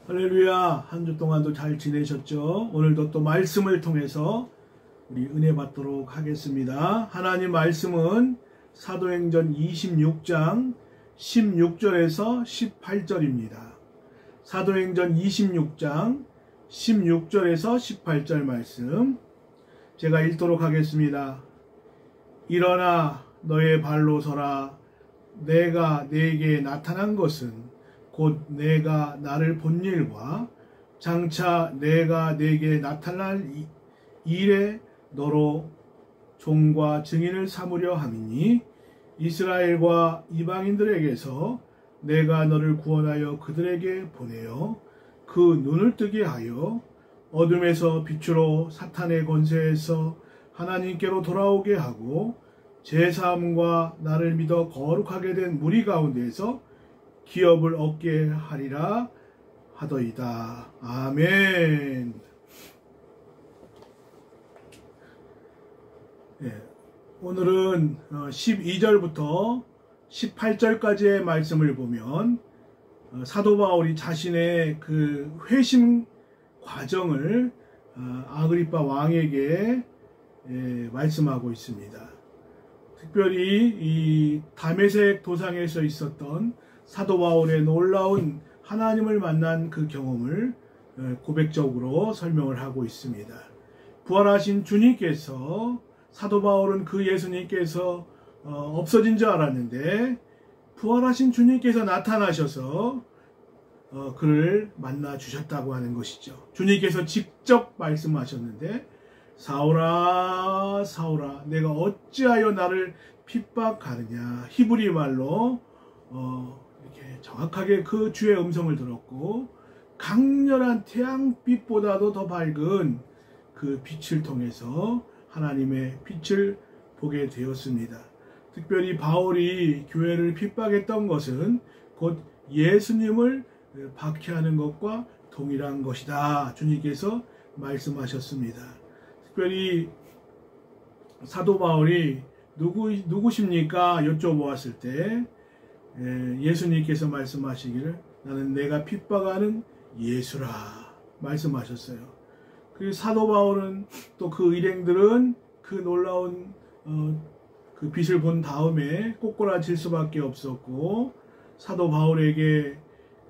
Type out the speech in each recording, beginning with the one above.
할렐루야. 한 주 동안도 잘 지내셨죠? 오늘도 또 말씀을 통해서 우리 은혜 받도록 하겠습니다. 하나님 말씀은 사도행전 26장 16절에서 18절입니다. 사도행전 26장 16절에서 18절 말씀 제가 읽도록 하겠습니다. 일어나 너의 발로 서라. 내가 네게 나타난 것은 곧 내가 나를 본 일과 장차 내가 네게 나타날 일에 너로 종과 증인을 삼으려 함이니 이스라엘과 이방인들에게서 내가 너를 구원하여 그들에게 보내어 그 눈을 뜨게 하여 어둠에서 빛으로 사탄의 권세에서 하나님께로 돌아오게 하고 제사함과 나를 믿어 거룩하게 된 무리 가운데에서 기업을 얻게 하리라 하더이다. 아멘. 오늘은 12절부터 18절까지의 말씀을 보면 사도 바울이 자신의 그 회심 과정을 아그리빠 왕에게 말씀하고 있습니다. 특별히 이 다메섹 도상에서 있었던 사도 바울의 놀라운 하나님을 만난 그 경험을 고백적으로 설명을 하고 있습니다. 부활하신 주님께서 사도 바울은 그 예수님께서 없어진 줄 알았는데 부활하신 주님께서 나타나셔서 그를 만나 주셨다고 하는 것이죠. 주님께서 직접 말씀하셨는데 사울아 사울아 내가 어찌하여 나를 핍박하느냐. 히브리 말로 이렇게 정확하게 그 주의 음성을 들었고 강렬한 태양빛보다도 더 밝은 그 빛을 통해서 하나님의 빛을 보게 되었습니다. 특별히 바울이 교회를 핍박했던 것은 곧 예수님을 박해하는 것과 동일한 것이다. 주님께서 말씀하셨습니다. 특별히 사도 바울이 누구십니까? 여쭤보았을 때 예수님께서 말씀하시기를 나는 내가 핍박하는 예수라 말씀하셨어요. 그 사도 바울은 또 그 일행들은 그 놀라운 그 빛을 본 다음에 꼬꾸라질 수밖에 없었고 사도 바울에게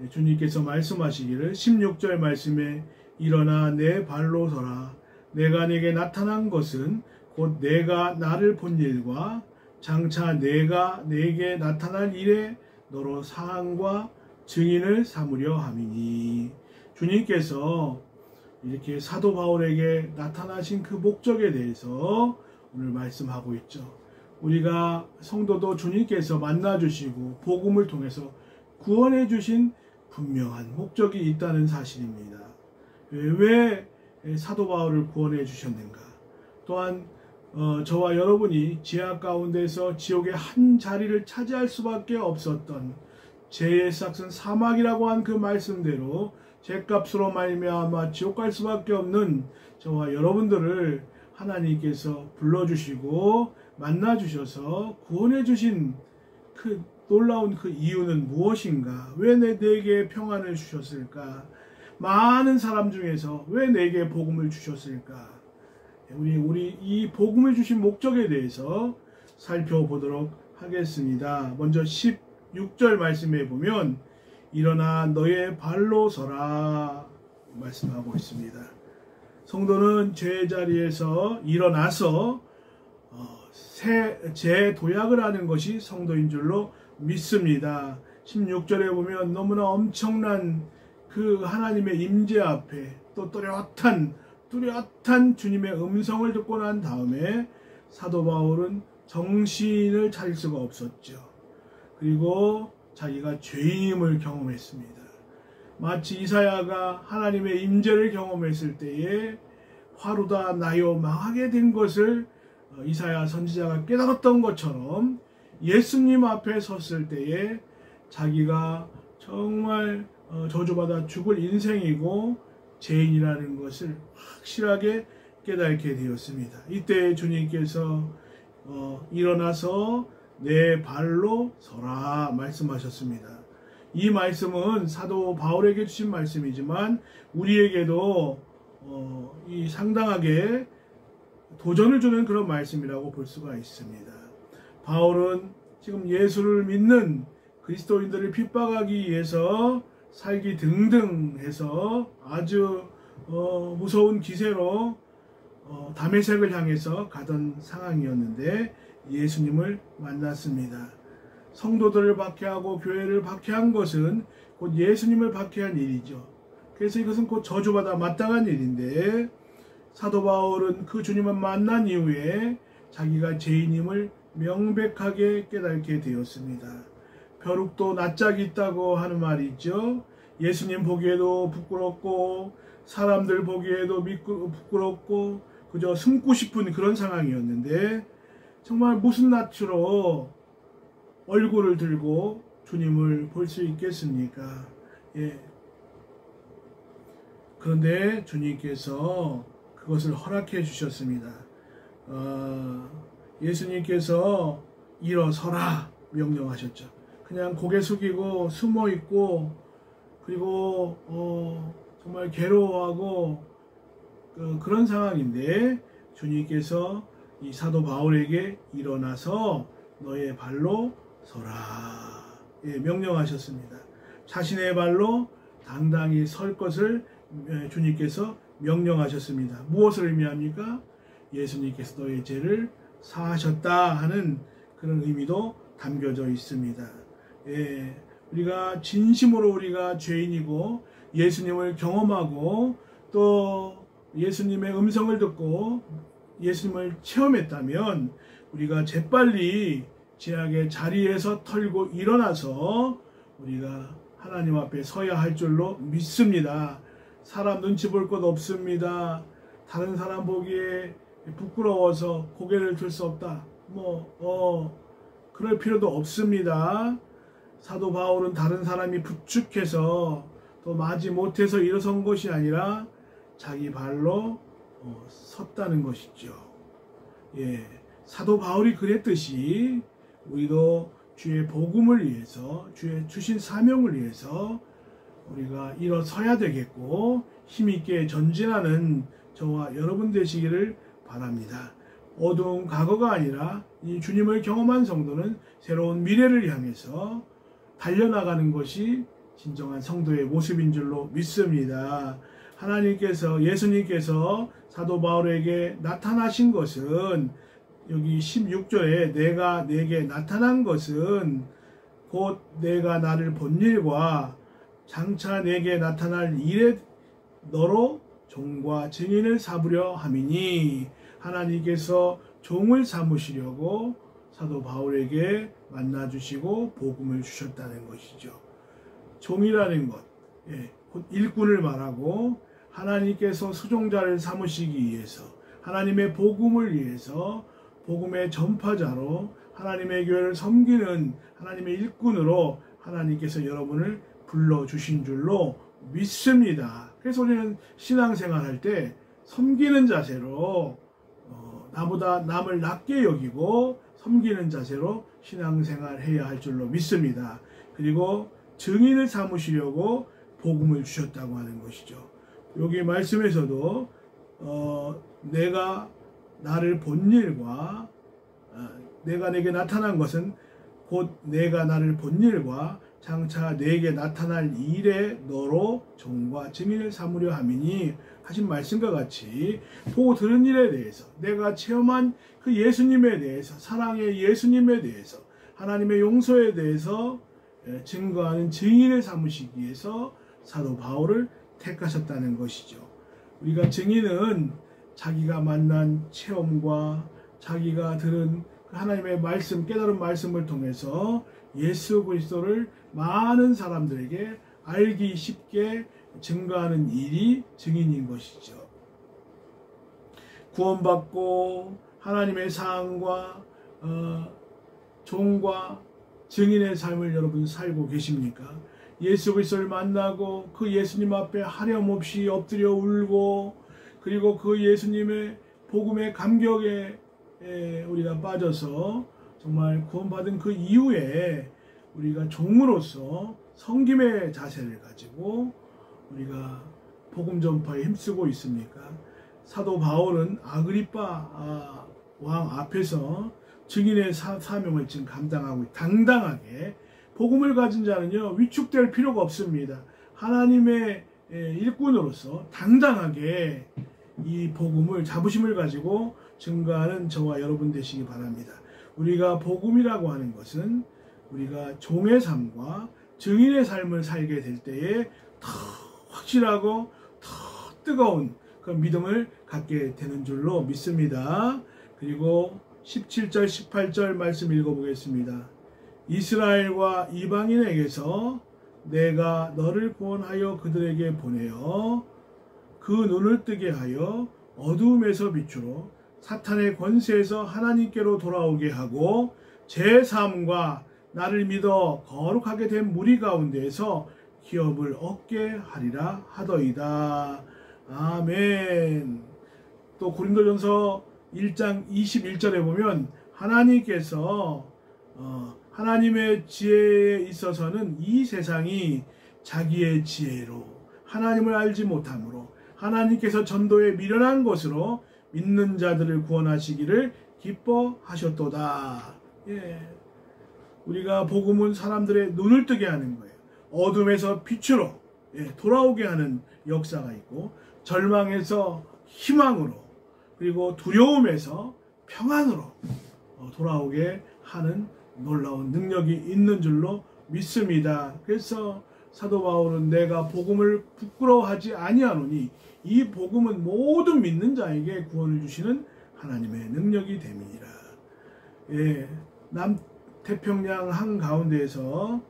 주님께서 말씀하시기를 16절 말씀에 일어나 내 발로 서라. 내가 네게 나타난 것은 곧 내가 나를 본 일과 장차 내가 네게 나타날 일에 너로 사항과 증인을 삼으려 함이니. 주님께서 이렇게 사도 바울에게 나타나신 그 목적에 대해서 오늘 말씀하고 있죠. 우리가 성도도 주님께서 만나주시고 복음을 통해서 구원해 주신 분명한 목적이 있다는 사실입니다. 왜 사도 바울을 구원해 주셨는가? 또한 저와 여러분이 지하 가운데서 지옥의 한 자리를 차지할 수밖에 없었던 죄의 삭은 사막이라고 한 그 말씀대로 죄값으로 말미암아 지옥 갈 수밖에 없는 저와 여러분들을 하나님께서 불러주시고 만나주셔서 구원해 주신 그 놀라운 그 이유는 무엇인가? 왜 내게 평안을 주셨을까? 많은 사람 중에서 왜 내게 복음을 주셨을까? 우리 이 복음을 주신 목적에 대해서 살펴보도록 하겠습니다. 먼저 16절 말씀에 보면 일어나 너의 발로 서라 말씀하고 있습니다. 성도는 죄의 자리에서 일어나서 재도약을 하는 것이 성도인 줄로 믿습니다. 16절에 보면 너무나 엄청난 그 하나님의 임재 앞에 또 뚜렷한 주님의 음성을 듣고 난 다음에 사도 바울은 정신을 차릴 수가 없었죠. 그리고 자기가 죄인임을 경험했습니다. 마치 이사야가 하나님의 임재를 경험했을 때에 화루다 나여 망하게 된 것을 이사야 선지자가 깨달았던 것처럼 예수님 앞에 섰을 때에 자기가 정말 저주받아 죽을 인생이고 죄인이라는 것을 확실하게 깨닫게 되었습니다. 이때 주님께서 일어나서 내 발로 서라 말씀하셨습니다. 이 말씀은 사도 바울에게 주신 말씀이지만 우리에게도 이 상당하게 도전을 주는 그런 말씀이라고 볼 수가 있습니다. 바울은 지금 예수를 믿는 그리스도인들을 핍박하기 위해서 살기 등등해서 아주 무서운 기세로 다메섹을 향해서 가던 상황이었는데 예수님을 만났습니다. 성도들을 박해하고 교회를 박해한 것은 곧 예수님을 박해한 일이죠. 그래서 이것은 곧 저주받아 마땅한 일인데 사도 바울은 그 주님을 만난 이후에 자기가 죄인임을 명백하게 깨닫게 되었습니다. 벼룩도 낯짝이 있다고 하는 말이 있죠. 예수님 보기에도 부끄럽고 사람들 보기에도 부끄럽고 그저 숨고 싶은 그런 상황이었는데 정말 무슨 낯으로 얼굴을 들고 주님을 볼 수 있겠습니까? 예. 그런데 주님께서 그것을 허락해 주셨습니다. 예수님께서 일어서라 명령하셨죠. 그냥 고개 숙이고 숨어 있고 그리고 정말 괴로워하고 그런 상황인데 주님께서 이 사도 바울에게 일어나서 너의 발로 서라 명령하셨습니다. 자신의 발로 당당히 설 것을 주님께서 명령하셨습니다. 무엇을 의미합니까? 예수님께서 너의 죄를 사하셨다 하는 그런 의미도 담겨져 있습니다. 우리가 진심으로 우리가 죄인이고 예수님을 경험하고 또 예수님의 음성을 듣고 예수님을 체험했다면 우리가 재빨리 죄악의 자리에서 털고 일어나서 우리가 하나님 앞에 서야 할 줄로 믿습니다. 사람 눈치 볼 것 없습니다. 다른 사람 보기에 부끄러워서 고개를 들 수 없다. 그럴 필요도 없습니다. 사도 바울은 다른 사람이 부축해서 또 마지 못해서 일어선 것이 아니라 자기 발로 섰다는 것이죠. 사도 바울이 그랬듯이 우리도 주의 복음을 위해서 주의 주신 사명을 위해서 우리가 일어서야 되겠고 힘있게 전진하는 저와 여러분 되시기를 바랍니다. 어두운 과거가 아니라 이 주님을 경험한 성도는 새로운 미래를 향해서 달려나가는 것이 진정한 성도의 모습인 줄로 믿습니다. 하나님께서 예수님께서 사도 바울에게 나타나신 것은 여기 16절에 내가 내게 나타난 것은 곧 내가 나를 본 일과 장차 내게 나타날 일에 너로 종과 증인을 삼으려 함이니 하나님께서 종을 삼으시려고 사도 바울에게 만나주시고 복음을 주셨다는 것이죠. 종이라는 것, 곧 일꾼을 말하고 하나님께서 수종자를 삼으시기 위해서 하나님의 복음을 위해서 복음의 전파자로 하나님의 교회를 섬기는 하나님의 일꾼으로 하나님께서 여러분을 불러주신 줄로 믿습니다. 그래서 우리는 신앙생활 할 때 섬기는 자세로 나보다 남을 낮게 여기고 섬기는 자세로 신앙생활 해야 할 줄로 믿습니다. 그리고 증인을 삼으시려고 복음을 주셨다고 하는 것이죠. 여기 말씀에서도 내가 나를 본 일과 내가 내게 나타난 것은 곧 내가 나를 본 일과 장차 내게 나타날 일에 너로 종과 증인을 삼으려 함이니 하신 말씀과 같이 보고 들은 일에 대해서 내가 체험한 그 예수님에 대해서 사랑의 예수님에 대해서 하나님의 용서에 대해서 증거하는 증인을 삼으시기 위해서 사도 바울을 택하셨다는 것이죠. 우리가 증인은 자기가 만난 체험과 자기가 들은 하나님의 말씀, 깨달은 말씀을 통해서 예수 그리스도를 많은 사람들에게 알기 쉽게 증거하는 일이 증인인 것이죠. 구원받고 하나님의 사랑과 종과 증인의 삶을 여러분 살고 계십니까? 예수 그리스도를 만나고 그 예수님 앞에 하염없이 엎드려 울고 그리고 그 예수님의 복음의 감격에 우리가 빠져서 정말 구원받은 그 이후에 우리가 종으로서 섬김의 자세를 가지고 우리가 복음 전파에 힘쓰고 있습니까? 사도 바울은 아그리빠 왕 앞에서 증인의 사명을 지금 감당하고 당당하게 복음을 가진 자는요 위축될 필요가 없습니다. 하나님의 일꾼으로서 당당하게 이 복음을 자부심을 가지고 증거하는 저와 여러분 되시기 바랍니다. 우리가 복음이라고 하는 것은 우리가 종의 삶과 증인의 삶을 살게 될 때에 더 확실하고 더 뜨거운 그런 믿음을 갖게 되는 줄로 믿습니다. 그리고 17절 18절 말씀 읽어보겠습니다. 이스라엘과 이방인에게서 내가 너를 구원하여 그들에게 보내어 그 눈을 뜨게 하여 어두움에서 빛으로 사탄의 권세에서 하나님께로 돌아오게 하고 제3과 나를 믿어 거룩하게 된 무리 가운데에서 기업을 얻게 하리라 하더이다. 아멘. 또 고린도전서 1장 21절에 보면 하나님께서 하나님의 지혜에 있어서는 이 세상이 자기의 지혜로 하나님을 알지 못하므로 하나님께서 전도에 미련한 것으로 믿는 자들을 구원하시기를 기뻐하셨도다. 예. 우리가 복음은 사람들의 눈을 뜨게 하는 거예요. 어둠에서 빛으로 돌아오게 하는 역사가 있고 절망에서 희망으로 그리고 두려움에서 평안으로 돌아오게 하는 놀라운 능력이 있는 줄로 믿습니다. 그래서 사도 바울은 내가 복음을 부끄러워하지 아니하노니 이 복음은 모든 믿는 자에게 구원을 주시는 하나님의 능력이 됨이니라. 예, 남태평양 한가운데에서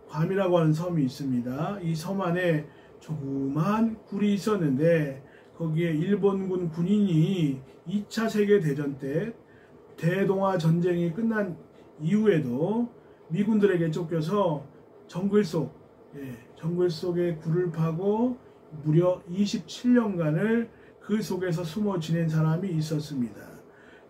괌이라고 하는 섬이 있습니다. 이 섬 안에 조그마한 굴이 있었는데 거기에 일본군 군인이 2차 세계대전 때 대동아 전쟁이 끝난 이후에도 미군들에게 쫓겨서 정글 속에 굴을 파고 무려 27년간을 그 속에서 숨어 지낸 사람이 있었습니다.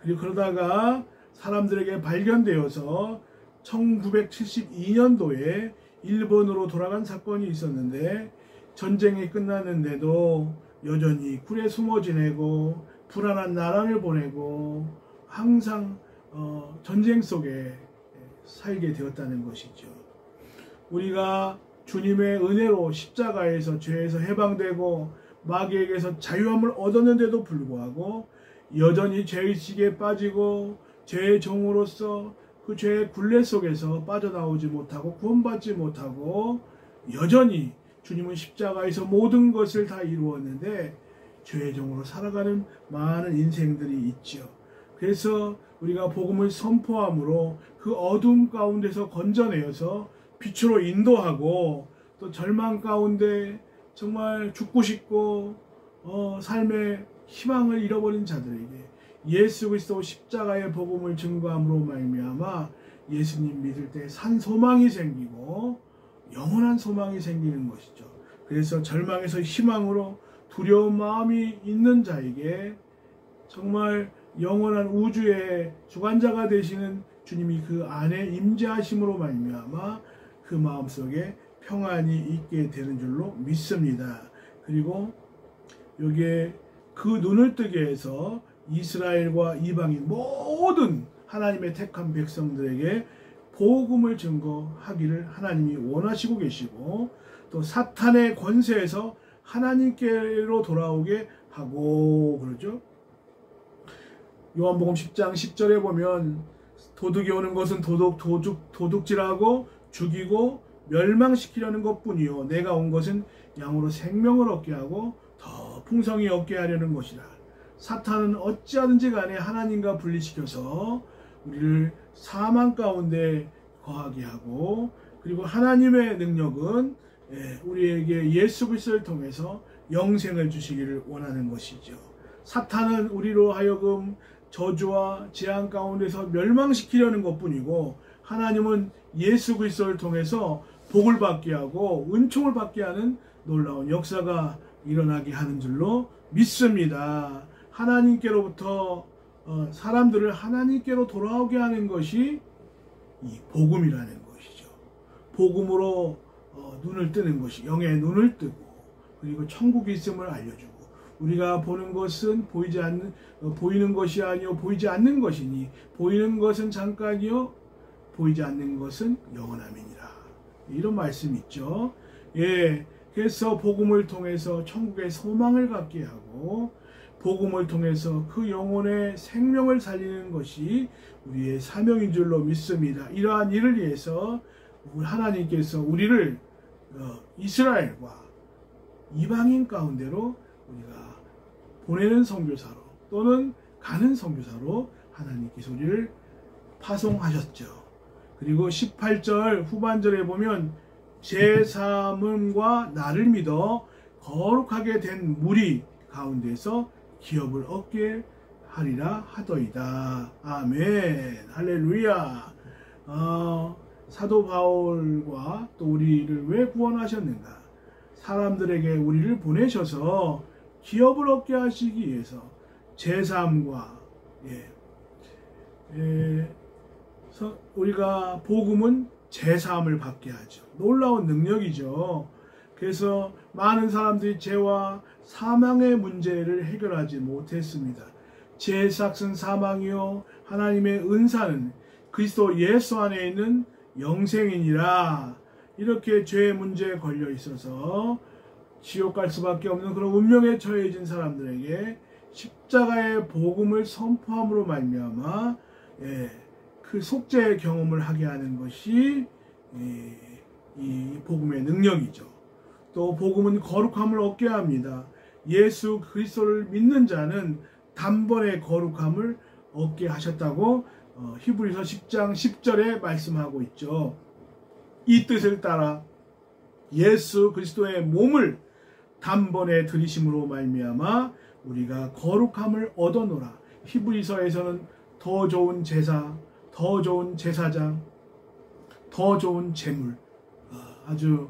그리고 그러다가 사람들에게 발견되어서 1972년도에 일본으로 돌아간 사건이 있었는데 전쟁이 끝났는데도 여전히 굴에 숨어 지내고 불안한 나라를 보내고 항상 전쟁 속에 살게 되었다는 것이죠. 우리가 주님의 은혜로 십자가에서 죄에서 해방되고 마귀에게서 자유함을 얻었는데도 불구하고 여전히 죄의식에 빠지고 죄의 종으로서 그 죄의 굴레 속에서 빠져나오지 못하고 구원받지 못하고 여전히 주님은 십자가에서 모든 것을 다 이루었는데 죄의 종으로 살아가는 많은 인생들이 있죠. 그래서 우리가 복음을 선포함으로 그 어둠 가운데서 건져내어서 빛으로 인도하고 또 절망 가운데 정말 죽고 싶고 삶의 희망을 잃어버린 자들에게 예수 그리스도 십자가의 복음을 증거함으로 말미암아 예수님 믿을 때 산 소망이 생기고 영원한 소망이 생기는 것이죠. 그래서 절망에서 희망으로 두려운 마음이 있는 자에게 정말 영원한 우주의 주관자가 되시는 주님이 그 안에 임재하심으로 말미암아 그 마음속에 평안이 있게 되는 줄로 믿습니다. 그리고 여기에 그 눈을 뜨게 해서 이스라엘과 이방인 모든 하나님의 택한 백성들에게 복음을 증거하기를 하나님이 원하시고 계시고 또 사탄의 권세에서 하나님께로 돌아오게 하고 그러죠. 요한복음 10장 10절에 보면 도둑이 오는 것은 도둑질하고 죽이고 멸망시키려는 것뿐이요 내가 온 것은 양으로 생명을 얻게 하고 더 풍성히 얻게 하려는 것이라. 사탄은 어찌하든지 간에 하나님과 분리시켜서 우리를 사망 가운데 거하게 하고 그리고 하나님의 능력은 우리에게 예수 그리스도를 통해서 영생을 주시기를 원하는 것이죠. 사탄은 우리로 하여금 저주와 재앙 가운데서 멸망시키려는 것뿐이고 하나님은 예수 그리스도를 통해서 복을 받게 하고 은총을 받게 하는 놀라운 역사가 일어나게 하는 줄로 믿습니다. 하나님께로부터 사람들을 하나님께로 돌아오게 하는 것이 이 복음이라는 것이죠. 복음으로 눈을 뜨는 것이, 영의 눈을 뜨고, 그리고 천국이 있음을 알려주고, 우리가 보는 것은 보이는 것이 아니요 보이지 않는 것이니 보이는 것은 잠깐이요 보이지 않는 것은 영원함이니라. 이런 말씀이 있죠. 예, 그래서 복음을 통해서 천국의 소망을 갖게 하고 복음을 통해서 그 영혼의 생명을 살리는 것이 우리의 사명인 줄로 믿습니다. 이러한 일을 위해서 하나님께서 우리를 이스라엘과 이방인 가운데로 우리가 보내는 선교사로 또는 가는 선교사로 하나님께서 우리를 파송하셨죠. 그리고 18절 후반절에 보면 제3음과 나를 믿어 거룩하게 된 무리 가운데서 기업을 얻게 하리라 하더이다. 아멘. 할렐루야. 사도 바울과 또 우리를 왜 구원하셨는가? 사람들에게 우리를 보내셔서 기업을 얻게 하시기 위해서 제3과 우리가 복음은 제3을 받게 하죠. 놀라운 능력이죠. 그래서 많은 사람들이 죄와 사망의 문제를 해결하지 못했습니다. 죄의 삭은 사망이요 하나님의 은사는 그리스도 예수 안에 있는 영생이니라. 이렇게 죄의 문제에 걸려 있어서 지옥 갈 수밖에 없는 그런 운명에 처해진 사람들에게 십자가의 복음을 선포함으로 말미암아 그 속죄의 경험을 하게 하는 것이 이 복음의 능력이죠. 또 복음은 거룩함을 얻게 합니다. 예수 그리스도를 믿는 자는 단번에 거룩함을 얻게 하셨다고 히브리서 10장 10절에 말씀하고 있죠. 이 뜻을 따라 예수 그리스도의 몸을 단번에 들이심으로 말미암아 우리가 거룩함을 얻어노라. 히브리서에서는 더 좋은 제사, 더 좋은 제사장, 더 좋은 제물, 아주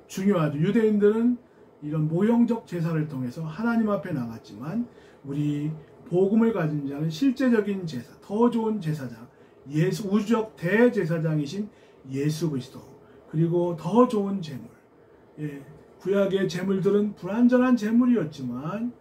중요하죠. 유대인들은 이런 모형적 제사를 통해서 하나님 앞에 나갔지만 우리 복음을 가진 자는 실제적인 제사, 더 좋은 제사장, 우주적 대제사장이신 예수 그리스도, 그리고 더 좋은 제물. 구약의 제물들은 불완전한 제물이었지만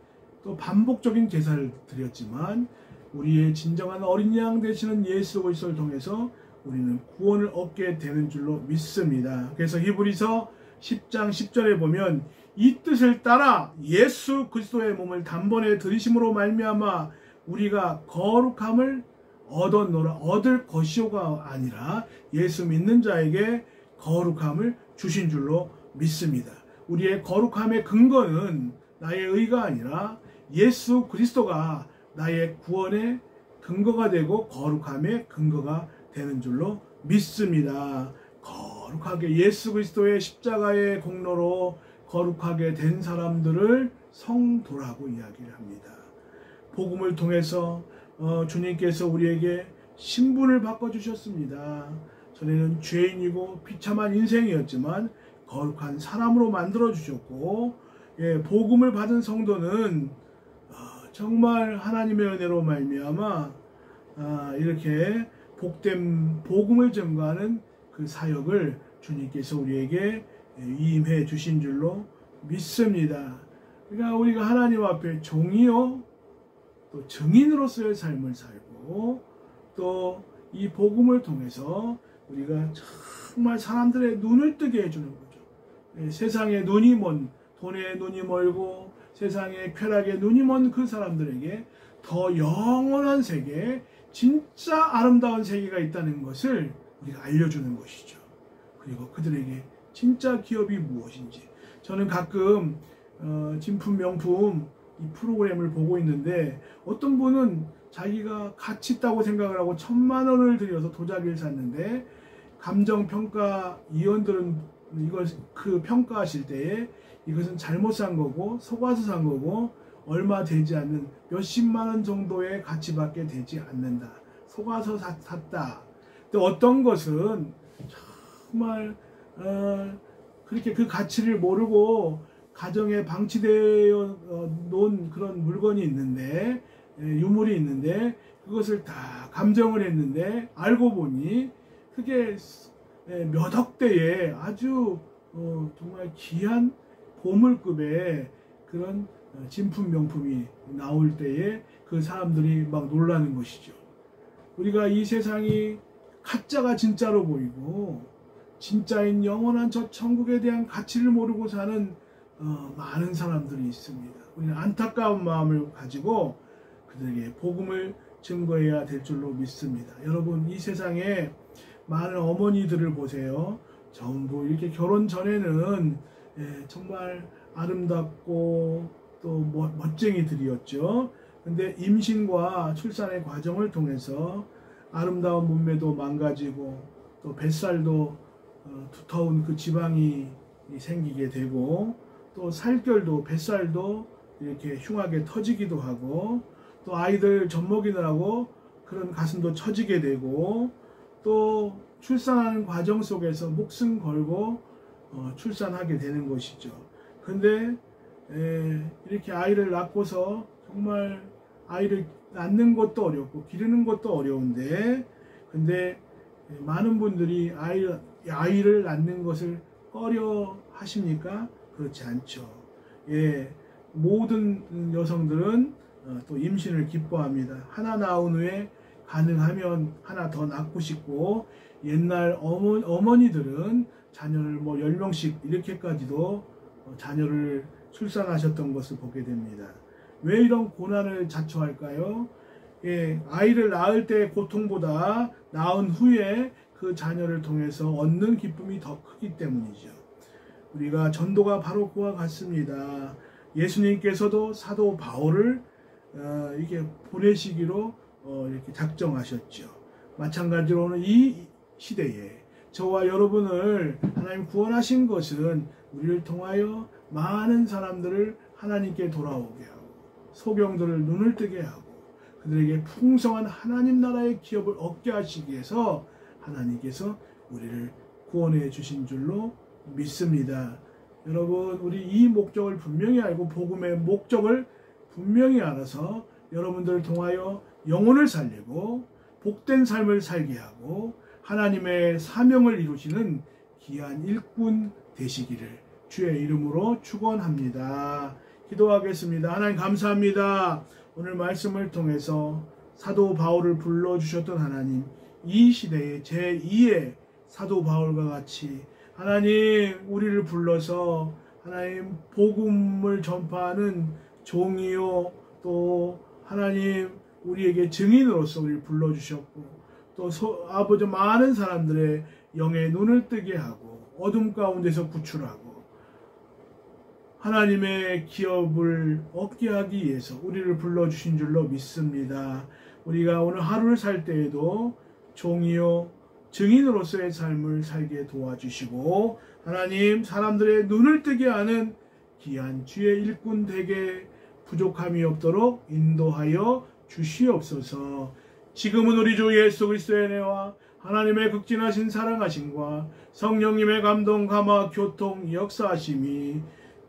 또 반복적인 제사를 드렸지만 우리의 진정한 어린 양 되시는 예수 그리스도를 통해서 우리는 구원을 얻게 되는 줄로 믿습니다. 그래서 히브리서 10장 10절에 보면 이 뜻을 따라 예수 그리스도의 몸을 단번에 들이심으로 말미암아 우리가 거룩함을 얻었노라. 얻을 것이오가 아니라 예수 믿는 자에게 거룩함을 주신 줄로 믿습니다. 우리의 거룩함의 근거는 나의 의가 아니라 예수 그리스도가 나의 구원의 근거가 되고 거룩함의 근거가 되는 줄로 믿습니다. 거룩하게 예수 그리스도의 십자가의 공로로 거룩하게 된 사람들을 성도라고 이야기를 합니다. 복음을 통해서 주님께서 우리에게 신분을 바꿔주셨습니다. 전에는 죄인이고 비참한 인생이었지만 거룩한 사람으로 만들어주셨고 복음을 받은 성도는 정말 하나님의 은혜로 말미암아 이렇게 복된 복음을 전가하는 그 사역을 주님께서 우리에게 위임해 주신 줄로 믿습니다. 그러니까 우리가 하나님 앞에 종이요 또 증인으로서의 삶을 살고 또 이 복음을 통해서 우리가 정말 사람들의 눈을 뜨게 해주는 거죠. 세상의 눈이 먼, 돈의 눈이 멀고 세상의 쾌락의 눈이 먼 그 사람들에게 더 영원한 세계, 진짜 아름다운 세계가 있다는 것을 우리가 알려주는 것이죠. 그리고 그들에게 진짜 기업이 무엇인지. 저는 가끔 진품 명품 이 프로그램을 보고 있는데 어떤 분은 자기가 가치 있다고 생각을 하고 1,000만 원을 들여서 도자기를 샀는데 감정평가 위원들은 이걸 그 평가하실 때에 이것은 잘못 산 거고 속아서 산 거고 얼마 되지 않는 몇십만 원 정도의 가치밖에 되지 않는다. 속아서 샀다. 또 어떤 것은 정말 그렇게 그 가치를 모르고 가정에 방치되어 놓은 그런 물건이 있는데 유물이 있는데 그것을 다 감정을 했는데 알고 보니 그게 몇 억대의 아주 정말 귀한 보물급의 그런 진품 명품이 나올 때에 그 사람들이 막 놀라는 것이죠. 우리가 이 세상이 가짜가 진짜로 보이고 진짜인 영원한 저 천국에 대한 가치를 모르고 사는 많은 사람들이 있습니다. 우리는 안타까운 마음을 가지고 그들에게 복음을 증거해야 될 줄로 믿습니다. 여러분, 이 세상에 많은 어머니들을 보세요. 전부 이렇게 결혼 전에는 정말 아름답고 또 멋쟁이들이었죠. 근데 임신과 출산의 과정을 통해서 아름다운 몸매도 망가지고 또 뱃살도 두터운 그 지방이 생기게 되고 또 살결도 뱃살도 이렇게 흉하게 터지기도 하고 또 아이들 젖먹이느라고 그런 가슴도 처지게 되고 또 출산하는 과정 속에서 목숨 걸고 출산하게 되는 것이죠. 근데 이렇게 아이를 낳고서 정말 아이를 낳는 것도 어렵고 기르는 것도 어려운데 근데 많은 분들이 아이를 낳는 것을 꺼려 하십니까? 그렇지 않죠. 모든 여성들은 또 임신을 기뻐합니다. 하나 낳은 후에 가능하면 하나 더 낳고 싶고 옛날 어머니들은 자녀를 10명씩 이렇게까지도 자녀를 출산하셨던 것을 보게 됩니다. 왜 이런 고난을 자초할까요? 아이를 낳을 때의 고통보다 낳은 후에 그 자녀를 통해서 얻는 기쁨이 더 크기 때문이죠. 우리가 전도가 바로 그와 같습니다. 예수님께서도 사도 바울을 이렇게 보내시기로 이렇게 작정하셨죠. 마찬가지로는 이 시대에 저와 여러분을 하나님 구원하신 것은 우리를 통하여 많은 사람들을 하나님께 돌아오게 하고 소경들을 눈을 뜨게 하고 그들에게 풍성한 하나님 나라의 기업을 얻게 하시기 위해서 하나님께서 우리를 구원해 주신 줄로 믿습니다. 여러분, 우리 이 목적을 분명히 알고 복음의 목적을 분명히 알아서 여러분들을 통하여 영혼을 살리고 복된 삶을 살게 하고 하나님의 사명을 이루시는 귀한 일꾼 되시기를 주의 이름으로 축원합니다. 기도하겠습니다. 하나님 감사합니다. 오늘 말씀을 통해서 사도 바울을 불러주셨던 하나님, 이 시대의 제2의 사도 바울과 같이 하나님 우리를 불러서 하나님 복음을 전파하는 종이요 또 하나님 우리에게 증인으로서 우리를 불러주셨고 또 아버지 많은 사람들의 영의 눈을 뜨게 하고 어둠 가운데서 구출하고 하나님의 기업을 얻게 하기 위해서 우리를 불러주신 줄로 믿습니다. 우리가 오늘 하루를 살 때에도 종이요 증인으로서의 삶을 살게 도와주시고 하나님 사람들의 눈을 뜨게 하는 귀한 주의 일꾼 되게 부족함이 없도록 인도하여 주시옵소서. 지금은 우리 주 예수 그리스도의 은혜와 하나님의 극진하신 사랑하심과 성령님의 감동 감화 교통 역사하심이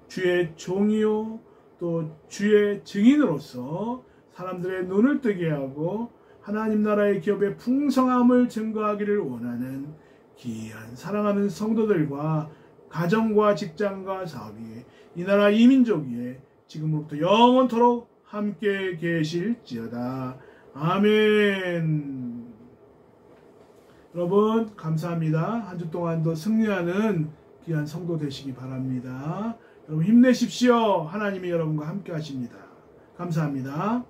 주의 종이요 또 주의 증인으로서 사람들의 눈을 뜨게 하고 하나님 나라의 기업의 풍성함을 증거하기를 원하는 귀한 사랑하는 성도들과 가정과 직장과 사업 위에 이 나라 이민족 위에 지금부터 영원토록 함께 계실지어다. 아멘. 여러분 감사합니다. 한 주 동안도 승리하는 귀한 성도 되시기 바랍니다. 여러분 힘내십시오. 하나님이 여러분과 함께 하십니다. 감사합니다.